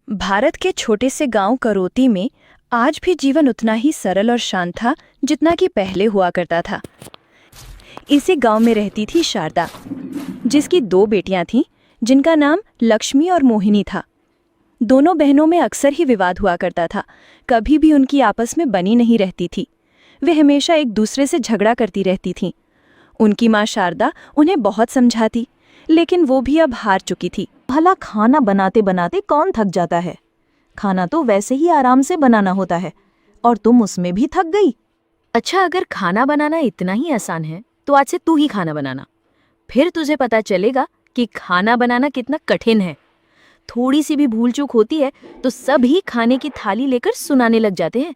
भारत के छोटे से गांव करौती में आज भी जीवन उतना ही सरल और शांत था जितना कि पहले हुआ करता था। इसी गांव में रहती थी शारदा, जिसकी दो बेटियां थीं, जिनका नाम लक्ष्मी और मोहिनी था। दोनों बहनों में अक्सर ही विवाद हुआ करता था, कभी भी उनकी आपस में बनी नहीं रहती थी। वे हमेशा एक दूसरे से झगड़ा करती रहती थीं। उनकी माँ शारदा उन्हें बहुत समझाती, लेकिन वो भी अब हार चुकी थी। भला खाना बनाते बनाते कौन थक जाता है? खाना तो वैसे ही आराम से बनाना होता है, और तुम उसमें भी थक गई। अच्छा, अगर खाना बनाना इतना ही आसान है तो आज से तू ही खाना बनाना। फिर तुझे पता चलेगा कि खाना बनाना कितना कठिन है। थोड़ी सी भी भूल चूक होती है तो सभी खाने की थाली लेकर सुनाने लग जाते हैं।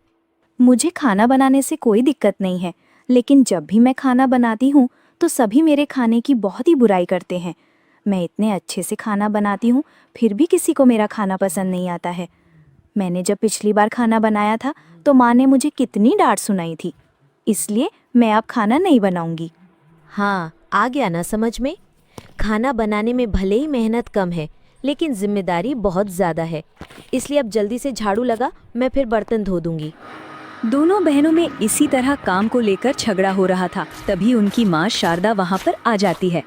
मुझे खाना बनाने से कोई दिक्कत नहीं है, लेकिन जब भी मैं खाना बनाती हूँ तो सभी मेरे खाने की बहुत ही बुराई करते हैं। मैं इतने अच्छे से खाना बनाती हूँ, फिर भी किसी को मेरा खाना पसंद नहीं आता है। मैंने जब पिछली बार खाना बनाया था तो माँ ने मुझे कितनी डांट सुनाई थी, इसलिए मैं अब खाना नहीं बनाऊंगी। हाँ, आ गया ना समझ में। खाना बनाने में भले ही मेहनत कम है, लेकिन जिम्मेदारी बहुत ज़्यादा है। इसलिए अब जल्दी से झाड़ू लगा, मैं फिर बर्तन धो दूंगी। दोनों बहनों में इसी तरह काम को लेकर झगड़ा हो रहा था। तभी उनकी माँ शारदा वहाँ पर आ जाती है।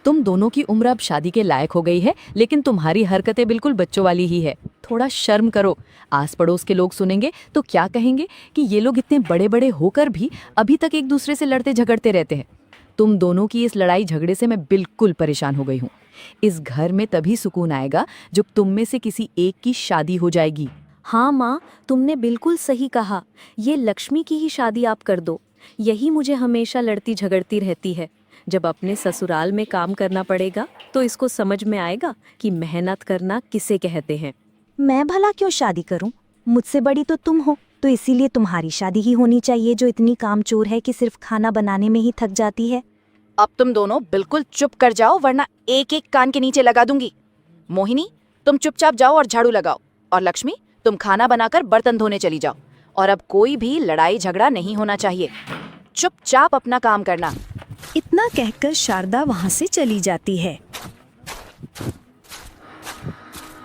तुम दोनों की उम्र अब शादी के लायक हो गई है, लेकिन तुम्हारी हरकतें बिल्कुल बच्चों वाली ही है। थोड़ा शर्म करो। आस पड़ोस के लोग सुनेंगे तो क्या कहेंगे कि ये लोग इतने बड़े बड़े होकर भी अभी तक एक दूसरे से लड़ते झगड़ते रहते हैं। तुम दोनों की इस लड़ाई झगड़े से मैं बिल्कुल परेशान हो गई हूँ। इस घर में तभी सुकून आएगा जब तुम में से किसी एक की शादी हो जाएगी। हाँ माँ, तुमने बिल्कुल सही कहा। ये लक्ष्मी की ही शादी आप कर दो। यही मुझे हमेशा लड़ती झगड़ती रहती है। जब अपने ससुराल में काम करना पड़ेगा तो इसको समझ में आएगा कि मेहनत करना किसे कहते हैं। मैं भला क्यों शादी करूं? मुझसे बड़ी तो तुम हो, तो इसीलिए तुम्हारी शादी ही होनी चाहिए, जो इतनी कामचोर है कि सिर्फ खाना बनाने में ही थक जाती है। अब तुम दोनों बिल्कुल चुप कर जाओ, वरना एक एक कान के नीचे लगा दूंगी। मोहिनी, तुम चुपचाप जाओ और झाड़ू लगाओ, और लक्ष्मी, तुम खाना बनाकर बर्तन धोने चली जाओ। और अब कोई भी लड़ाई झगड़ा नहीं होना चाहिए। चुपचाप अपना काम करना। इतना कहकर शारदा वहाँ से चली जाती है।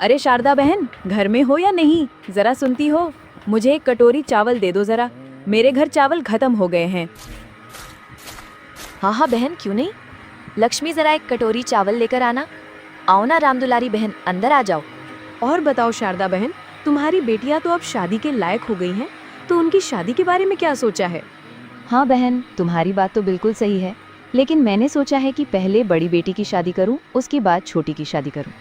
अरे शारदा बहन, घर में हो या नहीं? जरा सुनती हो? मुझे एक कटोरी चावल दे दो जरा। मेरे घर चावल खत्म हो गए हैं। हाँ हाँ बहन, क्यों नहीं। लक्ष्मी, जरा एक कटोरी चावल लेकर आना। आओ ना रामदुलारी बहन, अंदर आ जाओ। और बताओ शारदा बहन, तुम्हारी बेटियां तो अब शादी के लायक हो गई हैं, तो उनकी शादी के बारे में क्या सोचा है? हाँ बहन, तुम्हारी बात तो बिल्कुल सही है, लेकिन मैंने सोचा है कि पहले बड़ी बेटी की शादी करूं, उसके बाद छोटी की शादी करूं।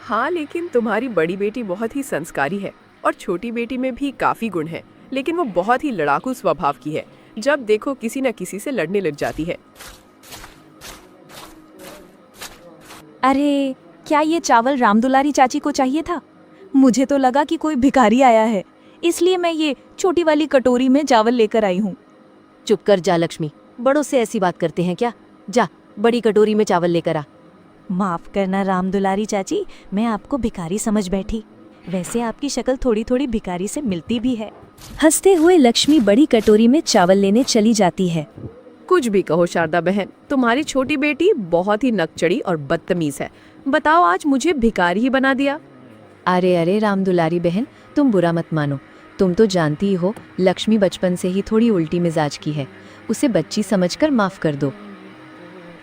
हाँ, लेकिन तुम्हारी बड़ी बेटी बहुत ही संस्कारी है और छोटी बेटी में भी काफी गुण है, लेकिन वो बहुत ही लड़ाकू स्वभाव की है। जब देखो किसी न किसी से लड़ने लग जाती है। अरे, क्या ये चावल रामदुलारी चाची को चाहिए था? मुझे तो लगा कि कोई भिखारी आया है, इसलिए मैं ये छोटी वाली कटोरी में चावल लेकर आई हूँ। चुप कर जा लक्ष्मी, बड़ों से ऐसी बात करते हैं क्या? जा, बड़ी कटोरी में चावल लेकर आ। माफ करना रामदुलारी चाची, मैं आपको भिखारी समझ बैठी। वैसे आपकी शक्ल थोड़ी थोड़ी भिखारी से मिलती भी है। हंसते हुए लक्ष्मी बड़ी कटोरी में चावल लेने चली जाती है। कुछ भी कहो शारदा बहन, तुम्हारी छोटी बेटी बहुत ही नकचड़ी और बदतमीज है। बताओ, आज मुझे भिखारी ही बना दिया। अरे अरे रामदुलारी बहन, तुम बुरा मत मानो। तुम तो जानती ही हो, लक्ष्मी बचपन से ही थोड़ी उल्टी मिजाज की है। उसे बच्ची समझकर माफ कर दो।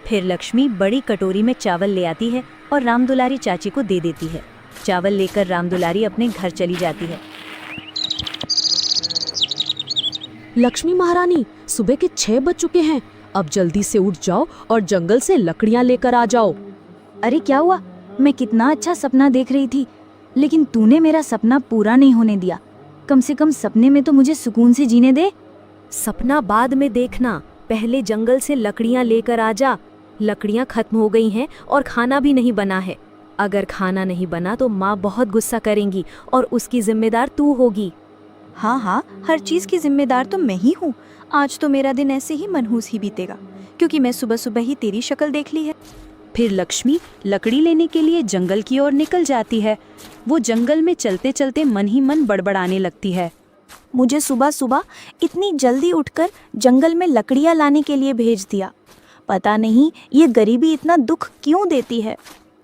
फिर लक्ष्मी बड़ी कटोरी में चावल ले आती है और रामदुलारी चाची को दे देती है। चावल लेकर रामदुलारी अपने घर चली जाती है। लक्ष्मी महारानी, सुबह के 6 बज चुके हैं। अब जल्दी से उठ जाओ और जंगल से लकड़ियाँ लेकर आ जाओ। अरे क्या हुआ? मैं कितना अच्छा सपना देख रही थी, लेकिन तूने मेरा सपना पूरा नहीं होने दिया। कम से कम सपने में तो मुझे सुकून से जीने दे। सपना बाद में देखना, पहले जंगल से लकड़ियाँ लेकर आ जा। लकड़ियाँ खत्म हो गई हैं और खाना भी नहीं बना है। अगर खाना नहीं बना तो माँ बहुत गुस्सा करेंगी और उसकी जिम्मेदार तू होगी। हाँ हाँ, हर चीज़ की जिम्मेदार तो मैं ही हूँ। आज तो मेरा दिन ऐसे ही मनहूस ही बीतेगा, क्योंकि मैं सुबह सुबह ही तेरी शक्ल देख ली है। फिर लक्ष्मी लकड़ी लेने के लिए जंगल की ओर निकल जाती है। वो जंगल में चलते चलते मन ही मन बड़बड़ाने लगती है। मुझे सुबह सुबह इतनी जल्दी उठकर जंगल में लकड़ियाँ लाने के लिए भेज दिया। पता नहीं ये गरीबी इतना दुख क्यों देती है।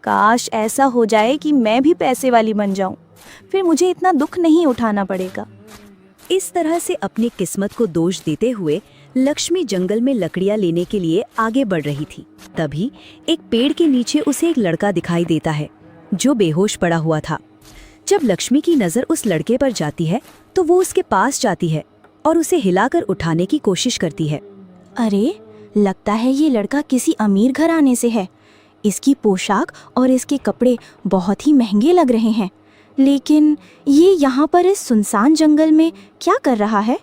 काश ऐसा हो जाए कि मैं भी पैसे वाली बन जाऊं। फिर मुझे इतना दुख नहीं उठाना पड़ेगा। इस तरह से अपनी किस्मत को दोष देते हुए लक्ष्मी जंगल में लकड़ियां लेने के लिए आगे बढ़ रही थी। तभी एक पेड़ के नीचे उसे एक लड़का दिखाई देता है जो बेहोश पड़ा हुआ था। जब लक्ष्मी की नज़र उस लड़के पर जाती है तो वो उसके पास जाती है और उसे हिलाकर उठाने की कोशिश करती है। अरे, लगता है ये लड़का किसी अमीर घराने से है। इसकी पोशाक और इसके कपड़े बहुत ही महंगे लग रहे हैं, लेकिन ये यहाँ पर इस सुनसान जंगल में क्या कर रहा है?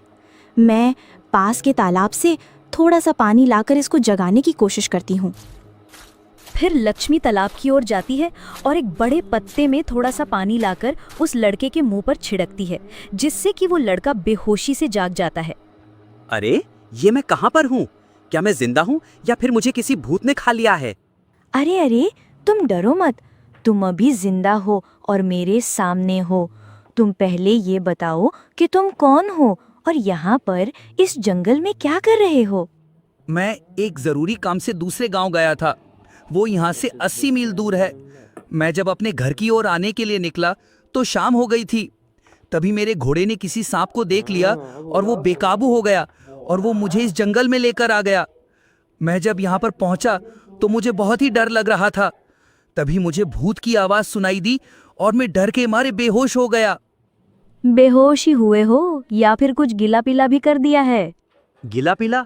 मैं पास के तालाब से थोड़ा सा पानी लाकर इसको जगाने की कोशिश करती हूँ। फिर लक्ष्मी तालाब की ओर जाती है और एक बड़े पत्ते में थोड़ा सा पानी लाकर उस लड़के के मुंह पर छिड़कती है, जिससे कि वो लड़का बेहोशी से जाग जाता है। अरे, ये मैं कहाँ पर हूँ? क्या मैं जिंदा हूँ या फिर मुझे किसी भूत ने खा लिया है? अरे अरे, तुम डरो मत, तुम अभी जिंदा हो और मेरे सामने हो। तुम पहले ये बताओ कि तुम कौन हो और यहाँ पर इस जंगल में क्या कर रहे हो? मैं एक जरूरी काम से दूसरे गांव गया था। वो यहाँ से 80 मील दूर है। मैं जब अपने घर की ओर आने के लिए निकला तो शाम हो गई थी। तभी मेरे घोड़े ने किसी सांप को देख लिया और वो बेकाबू हो गया और वो मुझे इस जंगल में लेकर आ गया। मैं जब यहाँ पर पहुंचा तो मुझे बहुत ही डर लग रहा था। तभी मुझे भूत की आवाज सुनाई दी और मैं डर के मारे बेहोश हो गया। बेहोश ही हुए हो या फिर कुछ गिला पिला भी कर दिया है? गिला पिला?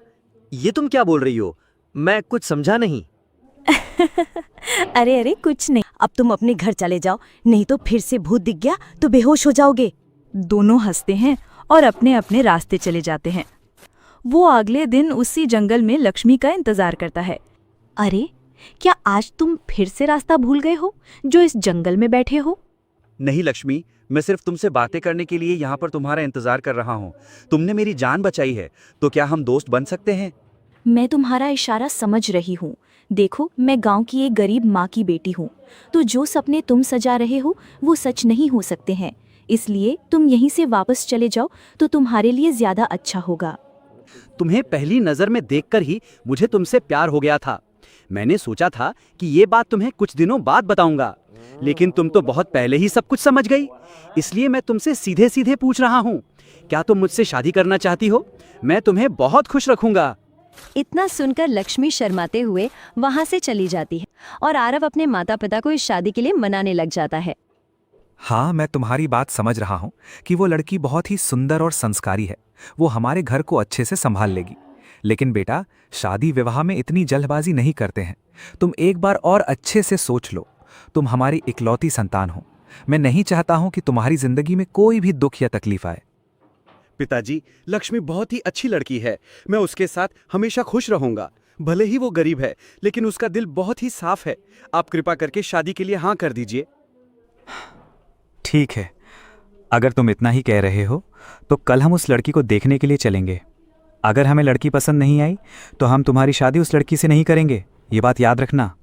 ये तुम क्या बोल रही हो? मैं कुछ समझा नहीं। अरे अरे, कुछ नहीं। अब तुम अपने घर चले जाओ, नहीं तो फिर से भूत दिख गया तो बेहोश हो जाओगे। दोनों हंसते हैं और अपने अपने रास्ते चले जाते हैं। वो अगले दिन उसी जंगल में लक्ष्मी का इंतजार करता है। अरे, क्या आज तुम फिर से रास्ता भूल गए हो जो इस जंगल में बैठे हो? नहीं लक्ष्मी, मैं सिर्फ तुमसे बातें करने के लिए यहाँ पर तुम्हारा इंतजार कर रहा हूँ। तुमने मेरी जान बचाई है, तो क्या हम दोस्त बन सकते हैं? मैं तुम्हारा इशारा समझ रही हूँ। देखो, मैं गांव की एक गरीब माँ की बेटी हूँ, तो जो सपने तुम सजा रहे हो वो सच नहीं हो सकते हैं। इसलिए तुम यहीं से वापस चले जाओ तो तुम्हारे लिए ज्यादा अच्छा होगा। तुम्हें पहली नजर में देखकर ही मुझे तुमसे प्यार हो गया था। मैंने सोचा था कि ये बात तुम्हें कुछ दिनों बाद बताऊंगा, लेकिन तुम तो बहुत पहले ही सब कुछ समझ गई। इसलिए मैं तुमसे सीधे सीधे पूछ रहा हूँ, क्या तुम मुझसे शादी करना चाहती हो? मैं तुम्हें बहुत खुश रखूंगा। इतना सुनकर लक्ष्मी शर्माते हुए वहां से चली जाती है और आरव अपने माता पिता को इस शादी के लिए मनाने लग जाता है। हाँ, मैं तुम्हारी बात समझ रहा हूँ कि वो लड़की बहुत ही सुंदर और संस्कारी है। वो हमारे घर को अच्छे से संभाल लेगी। लेकिन बेटा, शादी विवाह में इतनी जल्दबाजी नहीं करते हैं। तुम एक बार और अच्छे से सोच लो। तुम हमारी इकलौती संतान हो। मैं नहीं चाहता हूं कि तुम्हारी जिंदगी में कोई भी दुख या तकलीफ आए। पिताजी, लक्ष्मी बहुत ही अच्छी लड़की है। मैं उसके साथ हमेशा खुश रहूंगा। भले ही वो गरीब है, लेकिन उसका दिल बहुत ही साफ है। आप कृपा करके शादी के लिए हाँ कर दीजिए। ठीक है, अगर तुम इतना ही कह रहे हो तो कल हम उस लड़की को देखने के लिए चलेंगे। अगर हमें लड़की पसंद नहीं आई तो हम तुम्हारी शादी उस लड़की से नहीं करेंगे, ये बात याद रखना।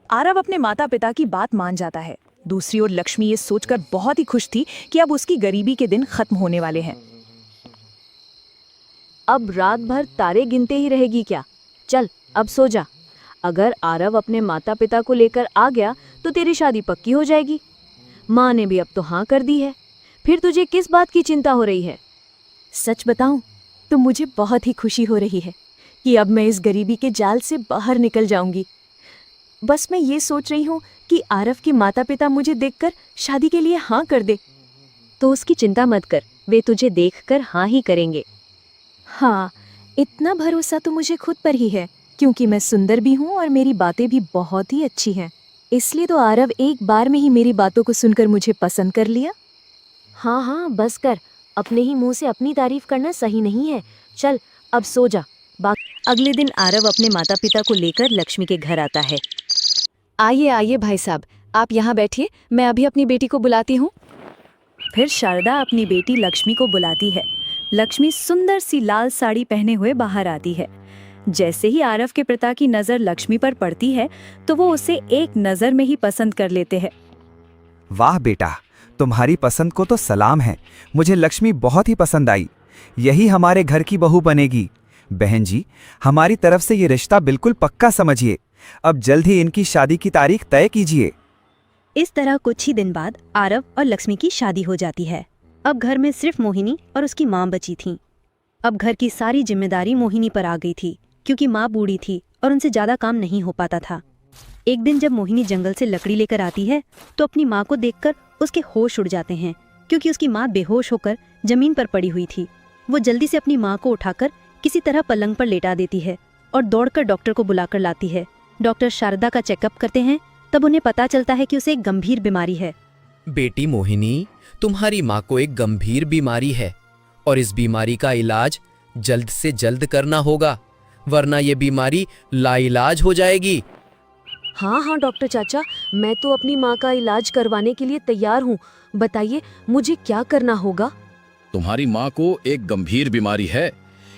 आरव अपने माता पिता की बात मान जाता है। दूसरी ओर लक्ष्मी ये सोचकर बहुत ही खुश थी कि अब उसकी गरीबी के दिन खत्म होने वाले हैं। अब रात भर तारे गिनते ही रहेगी क्या? चल, अब सो जा। अगर आरव अपने माता पिता को लेकर आ गया तो तेरी शादी पक्की हो जाएगी। माँ ने भी अब तो हाँ कर दी है, फिर तुझे किस बात की चिंता हो रही है? सच बताऊं तो मुझे बहुत ही खुशी हो रही है कि अब मैं इस गरीबी के जाल से बाहर निकल जाऊंगी। बस मैं ये सोच रही हूँ कि आरव के माता पिता मुझे देखकर शादी के लिए हाँ कर दे। तो उसकी चिंता मत कर, वे तुझे देखकर हाँ ही करेंगे। हाँ, इतना भरोसा तो मुझे खुद पर ही है, क्योंकि मैं सुंदर भी हूँ और मेरी बातें भी बहुत ही अच्छी हैं। इसलिए तो आरव एक बार में ही मेरी बातों को सुनकर मुझे पसंद कर लिया। हाँ हाँ, बस कर। अपने ही मुंह से अपनी तारीफ करना सही नहीं है। चल, अब सो जा। अगले दिन आरव अपने माता पिता को लेकर लक्ष्मी के घर आता है। आइए आइए भाई साहब, आप यहाँ बैठिए, मैं अभी अपनी बेटी को बुलाती हूँ। फिर शारदा अपनी बेटी लक्ष्मी को बुलाती है। लक्ष्मी सुंदर सी लाल साड़ी पहने हुए बाहर आती है। जैसे ही आरव के पिता की नज़र लक्ष्मी पर पड़ती है तो वो उसे एक नज़र में ही पसंद कर लेते हैं। वाह बेटा, तुम्हारी पसंद को तो सलाम है। मुझे लक्ष्मी बहुत ही पसंद आई। यही हमारे घर की बहू बनेगी। बहन जी, हमारी तरफ से ये रिश्ता बिल्कुल पक्का समझिए। अब जल्द ही इनकी शादी की तारीख तय कीजिए। इस तरह कुछ ही दिन बाद आरव और लक्ष्मी की शादी हो जाती है। अब घर में सिर्फ मोहिनी और उसकी माँ बची थीं। अब घर की सारी जिम्मेदारी मोहिनी पर आ गई थी, क्योंकि माँ बूढ़ी थी और उनसे ज़्यादा काम नहीं हो पाता था। एक दिन जब मोहिनी जंगल से लकड़ी लेकर आती है तो अपनी माँ को देखकर उसके होश उड़ जाते हैं, क्योंकि उसकी माँ बेहोश होकर जमीन पर पड़ी हुई थी। वो जल्दी से अपनी माँ को उठाकर किसी तरह पलंग पर लेटा देती है और दौड़कर डॉक्टर को बुलाकर लाती है। डॉक्टर शारदा का चेकअप करते हैं, तब उन्हें पता चलता है कि उसे एक गंभीर बीमारी है। बेटी मोहिनी, तुम्हारी माँ को एक गंभीर बीमारी है और इस बीमारी का इलाज जल्द से जल्द करना होगा, वरना ये बीमारी लाइलाज हो जाएगी। हाँ हाँ डॉक्टर चाचा, मैं तो अपनी माँ का इलाज करवाने के लिए तैयार हूँ। बताइए मुझे क्या करना होगा। तुम्हारी माँ को एक गंभीर बीमारी है,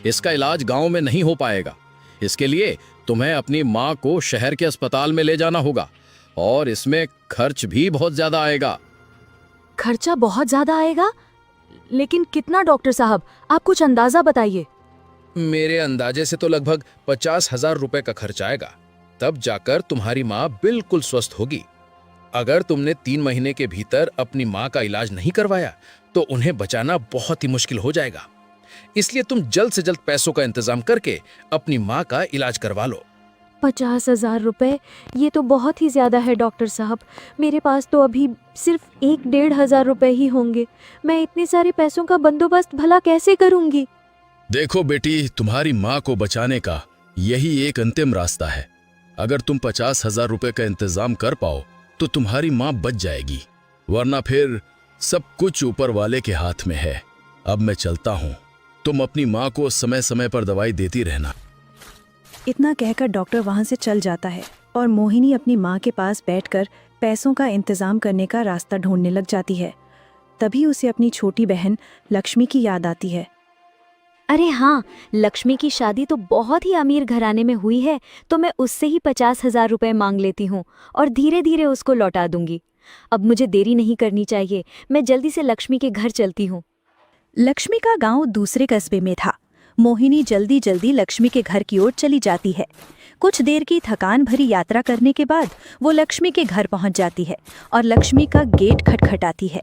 इसका इलाज गांव में नहीं हो पाएगा। इसके लिए तुम्हें अपनी माँ को शहर के अस्पताल में ले जाना होगा और इसमें खर्च भी बहुत ज्यादा आएगा। खर्चा बहुत ज्यादा आएगा? लेकिन कितना डॉक्टर साहब, आप कुछ अंदाजा बताइए। मेरे अंदाजे से तो लगभग 50,000 रुपए का खर्च आएगा, तब जाकर तुम्हारी माँ बिल्कुल स्वस्थ होगी। अगर तुमने 3 महीने के भीतर अपनी माँ का इलाज नहीं करवाया तो उन्हें बचाना बहुत ही मुश्किल हो जाएगा। इसलिए तुम जल्द से जल्द पैसों का इंतजाम करके अपनी माँ का इलाज करवा लो। 50,000 रुपए, ये तो बहुत ही ज्यादा है डॉक्टर साहब। मेरे पास तो अभी सिर्फ 1-1.5 रुपए ही होंगे। मैं इतने सारे पैसों का बंदोबस्त भला कैसे करूंगी? देखो बेटी, तुम्हारी माँ को बचाने का यही एक अंतिम रास्ता है। अगर तुम 50,000 रुपए का इंतजाम कर पाओ तो तुम्हारी माँ बच जाएगी, वरना फिर सब कुछ ऊपर वाले के हाथ में है। अब मैं चलता हूँ, तुम अपनी माँ को समय समय पर दवाई देती रहना। इतना कहकर डॉक्टर वहां से चल जाता है और मोहिनी अपनी माँ के पास बैठकर पैसों का इंतजाम करने का रास्ता ढूंढने लग जाती है। तभी उसे अपनी छोटी बहन लक्ष्मी की याद आती है। अरे हाँ, लक्ष्मी की शादी तो बहुत ही अमीर घराने में हुई है, तो मैं उससे ही 50,000 रुपए मांग लेती हूँ और धीरे धीरे उसको लौटा दूंगी। अब मुझे देरी नहीं करनी चाहिए, मैं जल्दी से लक्ष्मी के घर चलती हूँ। लक्ष्मी का गांव दूसरे कस्बे में था। मोहिनी जल्दी जल्दी लक्ष्मी के घर की ओर चली जाती है। कुछ देर की थकान भरी यात्रा करने के बाद वो लक्ष्मी के घर पहुंच जाती है और लक्ष्मी का गेट खटखटाती है।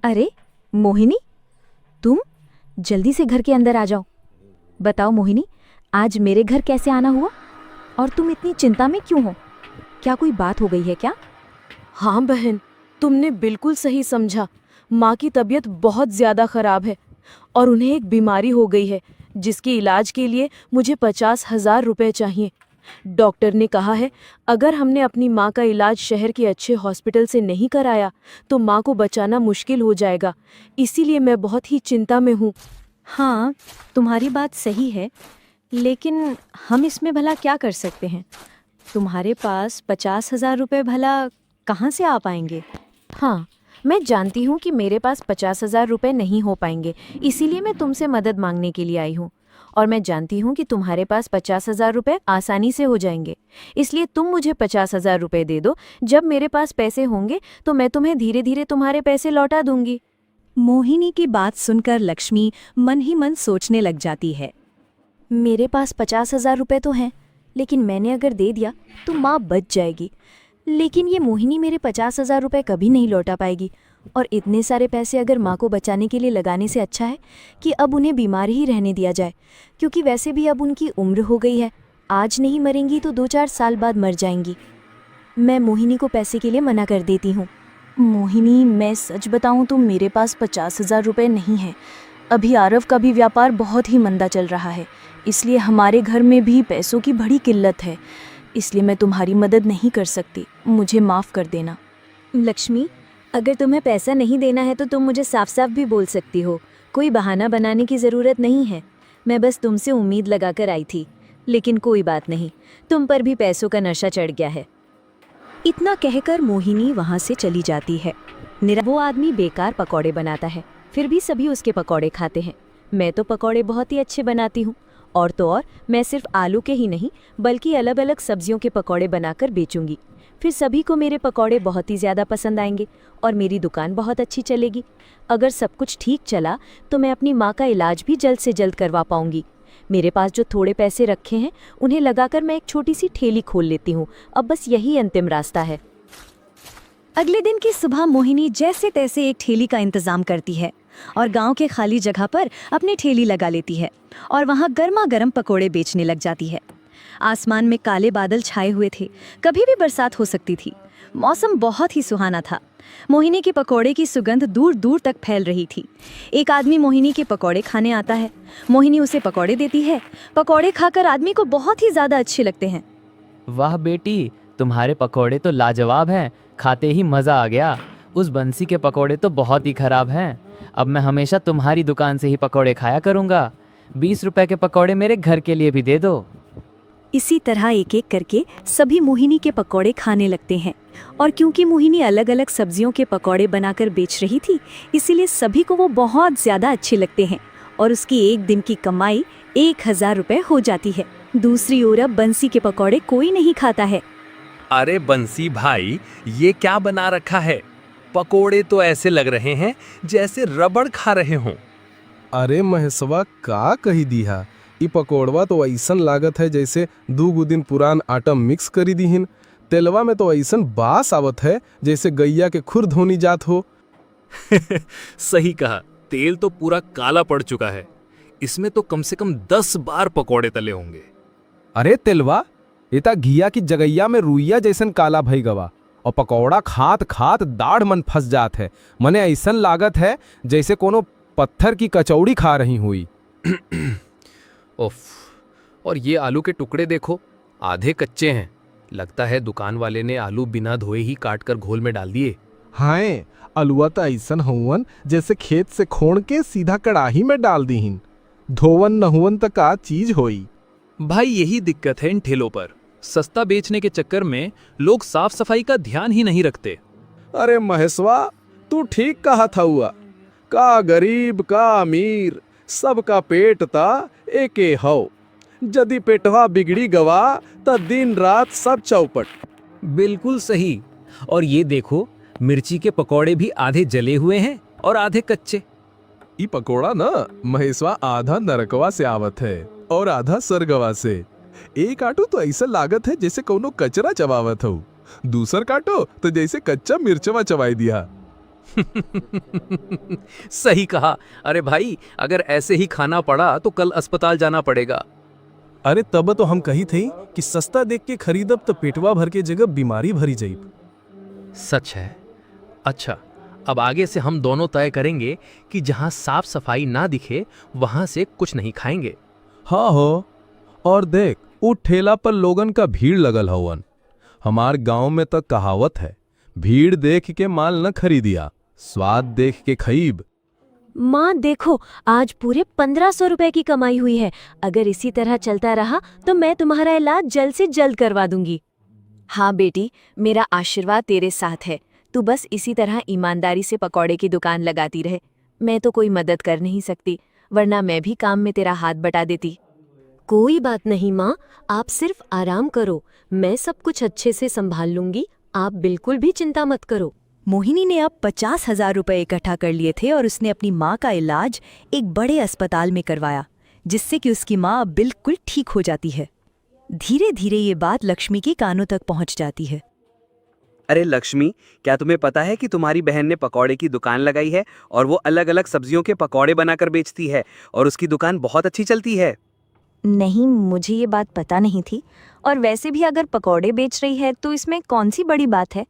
अरे मोहिनी, तुम जल्दी से घर के अंदर आ जाओ। बताओ मोहिनी, आज मेरे घर कैसे आना हुआ और तुम इतनी चिंता में क्यों हो? क्या कोई बात हो गई है क्या? हाँ बहन, तुमने बिल्कुल सही समझा। माँ की तबीयत बहुत ज़्यादा ख़राब है और उन्हें एक बीमारी हो गई है जिसके इलाज के लिए मुझे 50,000 रुपए चाहिए। डॉक्टर ने कहा है अगर हमने अपनी माँ का इलाज शहर के अच्छे हॉस्पिटल से नहीं कराया तो माँ को बचाना मुश्किल हो जाएगा। इसीलिए मैं बहुत ही चिंता में हूँ। हाँ, तुम्हारी बात सही है, लेकिन हम इसमें भला क्या कर सकते हैं? तुम्हारे पास 50,000 रुपये भला कहाँ से आ पाएंगे? हाँ, मैं जानती हूँ कि मेरे पास 50,000 रुपये नहीं हो पाएंगे, इसीलिए मैं तुमसे मदद मांगने के लिए आई हूँ। और मैं जानती हूँ कि तुम्हारे पास 50,000 रुपये आसानी से हो जाएंगे, इसलिए तुम मुझे 50,000 रुपये दे दो। जब मेरे पास पैसे होंगे तो मैं तुम्हें धीरे धीरे तुम्हारे पैसे लौटा दूंगी। मोहिनी की बात सुनकर लक्ष्मी मन ही मन सोचने लग जाती है। मेरे पास 50,000 रुपये तो हैं, लेकिन मैंने अगर दे दिया तो माँ बच जाएगी। लेकिन ये मोहिनी मेरे 50,000 रुपये कभी नहीं लौटा पाएगी, और इतने सारे पैसे अगर माँ को बचाने के लिए लगाने से अच्छा है कि अब उन्हें बीमार ही रहने दिया जाए, क्योंकि वैसे भी अब उनकी उम्र हो गई है। आज नहीं मरेंगी तो 2-4 साल बाद मर जाएंगी। मैं मोहिनी को पैसे के लिए मना कर देती हूँ। मोहिनी, मैं सच बताऊं तो मेरे पास 50,000 रुपये नहीं है। अभी आरव का भी व्यापार बहुत ही मंदा चल रहा है, इसलिए हमारे घर में भी पैसों की बड़ी किल्लत है। इसलिए मैं तुम्हारी मदद नहीं कर सकती, मुझे माफ़ कर देना। लक्ष्मी, अगर तुम्हें पैसा नहीं देना है तो तुम मुझे साफ साफ भी बोल सकती हो, कोई बहाना बनाने की ज़रूरत नहीं है। मैं बस तुमसे उम्मीद लगाकर आई थी, लेकिन कोई बात नहीं, तुम पर भी पैसों का नशा चढ़ गया है। इतना कहकर मोहिनी वहां से चली जाती है। वो आदमी बेकार पकौड़े बनाता है, फिर भी सभी उसके पकौड़े खाते हैं। मैं तो पकौड़े बहुत ही अच्छे बनाती हूँ, और तो और मैं सिर्फ आलू के ही नहीं बल्कि अलग अलग सब्जियों के पकौड़े बनाकर बेचूंगी। फिर सभी को मेरे पकौड़े बहुत ही ज़्यादा पसंद आएंगे और मेरी दुकान बहुत अच्छी चलेगी। अगर सब कुछ ठीक चला तो मैं अपनी माँ का इलाज भी जल्द से जल्द करवा पाऊंगी। मेरे पास जो थोड़े पैसे रखे हैं उन्हें लगाकर मैं एक छोटी सी ठेली खोल लेती हूँ। अब बस यही अंतिम रास्ता है। अगले दिन की सुबह मोहिनी जैसे तैसे एक ठेली का इंतजाम करती है और गांव के खाली जगह पर अपनी ठेली लगा लेती है और वहां गर्मा गर्म पकोड़े बेचने लग जाती है। आसमान में काले बादल छाए हुए थे, कभी भी बरसात हो सकती थी। मौसम बहुत ही सुहाना था। मोहिनी के पकोड़े की सुगंध दूर दूर तक फैल रही थी। एक आदमी मोहिनी के पकोड़े खाने आता है। मोहिनी उसे पकोड़े देती है। पकोड़े खाकर आदमी को बहुत ही ज्यादा अच्छे लगते हैं। वाह बेटी, तुम्हारे पकोड़े तो लाजवाब हैं, खाते ही मज़ा आ गया। उस बंसी के पकोड़े तो बहुत ही खराब हैं। अब मैं हमेशा तुम्हारी दुकान से ही पकोड़े खाया करूँगा। 20 रुपए के पकोड़े मेरे घर के लिए भी दे दो। इसी तरह एक एक करके सभी मोहिनी के पकोड़े खाने लगते हैं और क्योंकि मोहिनी अलग अलग सब्जियों के पकोड़े बनाकर बेच रही थी, इसीलिए सभी को वो बहुत ज़्यादा अच्छे लगते हैं और उसकी एक दिन की कमाई 1000 रुपये हो जाती है। दूसरी ओर अब बंसी के पकोड़े कोई नहीं खाता है। अरे बंसी भाई, ये क्या बना रखा है? पकोड़े तो ऐसे लग रहे हैं जैसे रबड़ खा रहे हों। अरे महेशवा, का कही दिया, ई पकोड़वा तो ऐसन लागत है जैसे 2 दिन पुरान आटा मिक्स करी दीहिन। तेलवा में तो ऐसन बास आवत है जैसे गैया के खुर धोनी जात हो। सही कहा, तेल तो पूरा काला पड़ चुका है। इसमें तो कम से कम 10 बार पकोड़े तले होंगे। अरे तेलवा, इता घिया की जगैया में रुइया जैसन काला भई गवा और पकौड़ा खात खात दाढ़ मन फंस जात है। मने ऐसन लागत है जैसे कोनो पत्थर की कचौड़ी खा रही हुई। उफ, और ये आलू के टुकड़े देखो, आधे कच्चे हैं। लगता है दुकान वाले ने आलू बिना धोए ही काट कर घोल में डाल दिए। हाय, अलुआ तो ऐसन हुवन जैसे खेत से खोण के सीधा कड़ाही में डाल दीहिन। धोवन नहुवन तक का चीज होई। भाई यही दिक्कत है इन ठेलों पर। सस्ता बेचने के चक्कर में लोग साफ सफाई का ध्यान ही नहीं रखते। अरे महेशवा, तू ठीक कहा था हुआ। का गरीब का अमीर सबका पेट ता एके हौ। यदि पेटवा बिगड़ी गवा त दिन रात सब चौपट। बिल्कुल सही। और ये देखो, मिर्ची के पकोड़े भी आधे जले हुए हैं और आधे कच्चे। ई पकोड़ा ना महेशवा आधा नरकवा से आवत है और आधा सरगवा से। एक काटो तो ऐसा लागत है जैसे कोनो कचरा चबावत हो, दूसर काटो तो जैसे कच्चा मिर्चवा चबाई दिया। सही कहा। अरे भाई, अगर ऐसे ही खाना पड़ा तो कल अस्पताल जाना पड़ेगा। अरे तब तो हम कही थे कि सस्ता देख के खरीदब तो पेटवा भर के जगह बीमारी भरी जाइब। सच है। अच्छा, अब आगे से हम दोनों तय करेंगे कि जहां साफ सफाई ना दिखे वहां से कुछ नहीं खाएंगे। हाँ हो, और देख उ ठेला पर लोगन का भीड़ लगल हवन। हमार गांव में तो कहावत है, भीड़ देख के माल न खरीदिया, स्वाद देख के खरीब। माँ देखो, आज पूरे 1500 रुपए की कमाई हुई है। अगर इसी तरह चलता रहा तो मैं तुम्हारा इलाज जल्द से जल्द करवा दूंगी। हाँ बेटी, मेरा आशीर्वाद तेरे साथ है। तू बस इसी तरह ईमानदारी से पकौड़े की दुकान लगाती रहे। मैं तो कोई मदद कर नहीं सकती, वरना मैं भी काम में तेरा हाथ बटा देती। कोई बात नहीं माँ, आप सिर्फ आराम करो, मैं सब कुछ अच्छे से संभाल लूंगी। आप बिल्कुल भी चिंता मत करो। मोहिनी ने अब 50,000 रुपए इकट्ठा कर लिए थे और उसने अपनी माँ का इलाज एक बड़े अस्पताल में करवाया, जिससे कि उसकी माँ अब बिल्कुल ठीक हो जाती है। धीरे धीरे ये बात लक्ष्मी के कानों तक पहुँच जाती है। अरे लक्ष्मी, क्या तुम्हें पता है कि तुम्हारी बहन ने पकौड़े की दुकान लगाई है और वो अलग अलग सब्जियों के पकौड़े बनाकर बेचती है और उसकी दुकान बहुत अच्छी चलती है। नहीं, मुझे ये बात पता नहीं थी। और वैसे भी अगर पकौड़े बेच रही है तो इसमें कौन सी बड़ी बात है?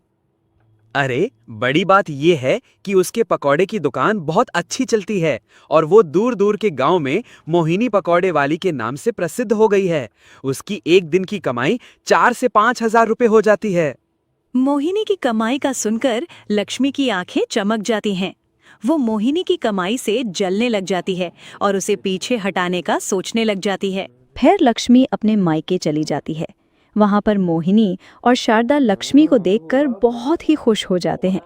अरे बड़ी बात ये है कि उसके पकौड़े की दुकान बहुत अच्छी चलती है और वो दूर दूर के गांव में मोहिनी पकौड़े वाली के नाम से प्रसिद्ध हो गई है। उसकी एक दिन की कमाई 4 से 5,000 रुपए हो जाती है। मोहिनी की कमाई का सुनकर लक्ष्मी की आंखें चमक जाती हैं। वो मोहिनी की कमाई से जलने लग जाती है और उसे पीछे हटाने का सोचने लग जाती है। फिर लक्ष्मी अपने मायके चली जाती है। वहाँ पर मोहिनी और शारदा लक्ष्मी को देखकर बहुत ही खुश हो जाते हैं।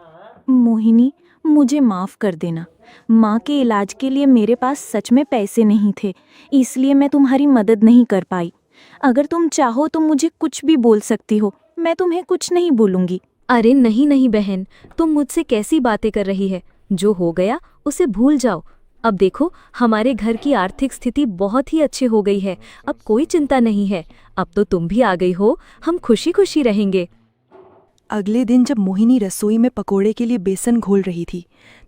मोहिनी, मुझे माफ़ कर देना। माँ के इलाज के लिए मेरे पास सच में पैसे नहीं थे, इसलिए मैं तुम्हारी मदद नहीं कर पाई। अगर तुम चाहो तो मुझे कुछ भी बोल सकती हो, मैं तुम्हें कुछ नहीं बोलूँगी। अरे नहीं नहीं बहन, तुम मुझसे कैसी बातें कर रही है? जो हो गया उसे भूल जाओ। अब देखो, हमारे घर की आर्थिक स्थिति बहुत ही अच्छी हो गई है। अब कोई चिंता नहीं है। अब तो तुम भी आ गई हो, हम खुशी खुशी रहेंगे। अगले दिन जब मोहिनी रसोई में पकोड़े के लिए बेसन घोल रही थी,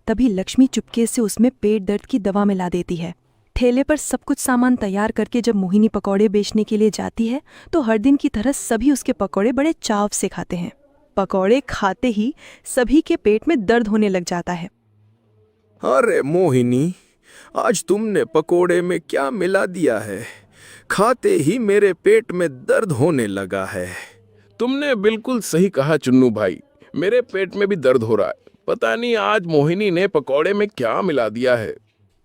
तभी लक्ष्मी चुपके से उसमें पेट दर्द की दवा मिला देती है। ठेले पर सब कुछ सामान तैयार करके जब मोहिनी पकौड़े बेचने के लिए जाती है तो हर दिन की तरह सभी उसके पकौड़े बड़े चाव से खाते हैं। पकौड़े खाते ही सभी के पेट में दर्द होने लग जाता है। अरे मोहिनी, आज तुमने पकोड़े में क्या मिला दिया है? खाते ही मेरे पेट में दर्द होने लगा है। तुमने बिल्कुल सही कहा चुन्नू भाई, मेरे पेट में भी दर्द हो रहा है। पता नहीं आज मोहिनी ने पकौड़े में क्या मिला दिया है।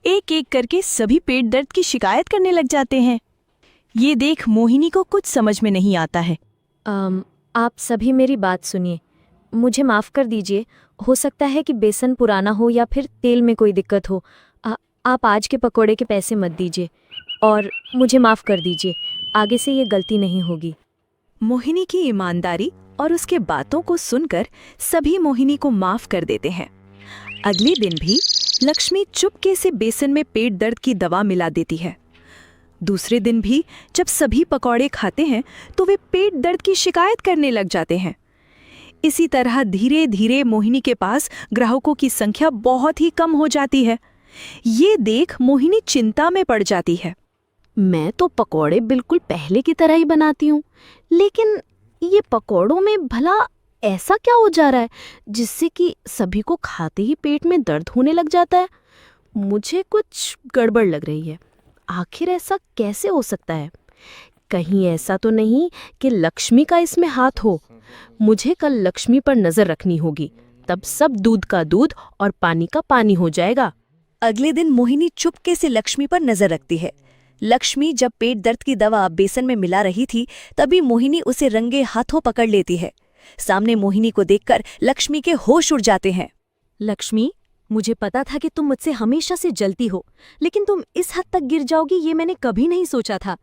एक एक करके सभी पेट दर्द की शिकायत करने लग जाते हैं। ये देख मोहिनी को कुछ समझ में नहीं आता है। आप सभी मेरी बात सुनिए, मुझे माफ़ कर दीजिए। हो सकता है कि बेसन पुराना हो या फिर तेल में कोई दिक्कत हो। आप आज के पकोड़े के पैसे मत दीजिए और मुझे माफ़ कर दीजिए। आगे से ये गलती नहीं होगी। मोहिनी की ईमानदारी और उसके बातों को सुनकर सभी मोहिनी को माफ कर देते हैं। अगले दिन भी लक्ष्मी चुपके से बेसन में पेट दर्द की दवा मिला देती है। दूसरे दिन भी जब सभी पकौड़े खाते हैं तो वे पेट दर्द की शिकायत करने लग जाते हैं। इसी तरह धीरे धीरे मोहिनी के पास ग्राहकों की संख्या बहुत ही कम हो जाती है। ये देख मोहिनी चिंता में पड़ जाती है। मैं तो पकोड़े बिल्कुल पहले की तरह ही बनाती हूँ, लेकिन ये पकोड़ों में भला ऐसा क्या हो जा रहा है जिससे कि सभी को खाते ही पेट में दर्द होने लग जाता है? मुझे कुछ गड़बड़ लग रही है। आखिर ऐसा कैसे हो सकता है? कहीं ऐसा तो नहीं कि लक्ष्मी का इसमें हाथ हो? मुझे कल लक्ष्मी पर नजर रखनी होगी, तब सब दूध का दूध और पानी का पानी हो जाएगा। अगले दिन मोहिनी चुपके से लक्ष्मी पर नजर रखती है। लक्ष्मी जब पेट दर्द की दवा बेसन में मिला रही थी, तभी मोहिनी उसे रंगे हाथों पकड़ लेती है। सामने मोहिनी को देखकर लक्ष्मी के होश उड़ जाते हैं। लक्ष्मी, मुझे पता था कि तुम मुझसे हमेशा से जलती हो, लेकिन तुम इस हद तक गिर जाओगी ये मैंने कभी नहीं सोचा था।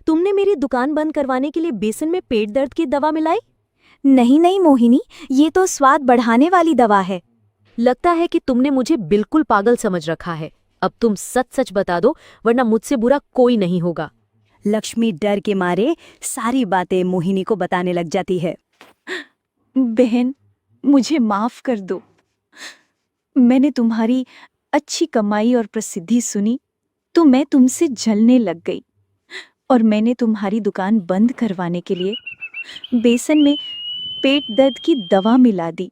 तुमने मेरी दुकान बंद करवाने के लिए बेसन में पेट दर्द की दवा मिलाई? नहीं नहीं मोहिनी, ये तो स्वाद बढ़ाने वाली दवा है। लगता है कि तुमने मुझे बिल्कुल पागल समझ रखा है। अब तुम सच सच बता दो, वरना मुझसे बुरा कोई नहीं होगा। लक्ष्मी डर के मारे सारी बातें मोहिनी को बताने लग जाती है। बहन, मुझे माफ कर दो। मैंने तुम्हारी अच्छी कमाई और प्रसिद्धि सुनी तो मैं तुमसे जलने लग गई और मैंने तुम्हारी दुकान बंद करवाने के लिए बेसन में पेट दर्द की दवा मिला दी।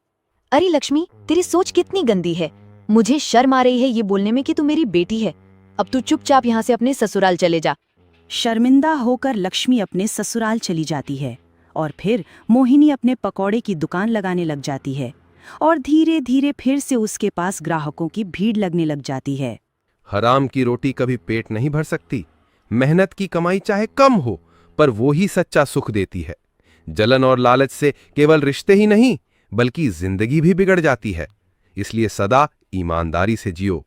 अरे लक्ष्मी, तेरी सोच कितनी गंदी है। मुझे शर्म आ रही है ये बोलने में कि तू मेरी बेटी है। अब तू चुपचाप यहाँ से अपने ससुराल चले जा। शर्मिंदा होकर लक्ष्मी अपने ससुराल चली जाती है और फिर मोहिनी अपने पकौड़े की दुकान लगाने लग जाती है और धीरे धीरे फिर से उसके पास ग्राहकों की भीड़ लगने लग जाती है। हराम की रोटी कभी पेट नहीं भर सकती। मेहनत की कमाई चाहे कम हो, पर वो ही सच्चा सुख देती है। जलन और लालच से केवल रिश्ते ही नहीं बल्कि जिंदगी भी बिगड़ जाती है। इसलिए सदा ईमानदारी से जियो।